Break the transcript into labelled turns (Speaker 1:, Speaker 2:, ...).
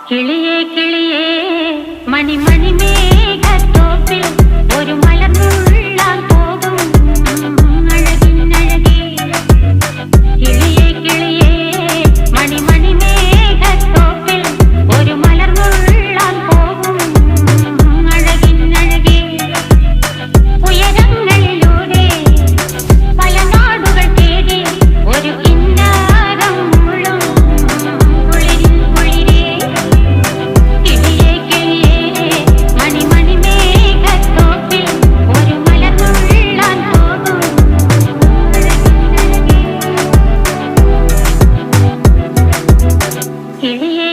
Speaker 1: കിളിയേ കിളിയേ മണിമണി മേഘത്തോപ്പിൽ ഒരു മലർന്നുള്ളാൻ പോകും അഴകിനഴകേ. കിളിയേ കിളിയേ മണിമണി മേഘത്തോപ്പിൽ ഒരു മലർന്നുള്ളാൻ പോകും അഴകിനഴകേ. ഉയരങ്ങളിലൂടെ പല നാടുകൾ തേടി ഒരു കിന്നാരം മുള്ളും കുളിരിൻ കുളിരേ. കിളിയേ കിളിയേ മണിമണി മേഘത്തോപ്പിൽ ഒരു മലർന്നുള്ളാൻ പോകും അഴകിനഴകേ. കിളിയേ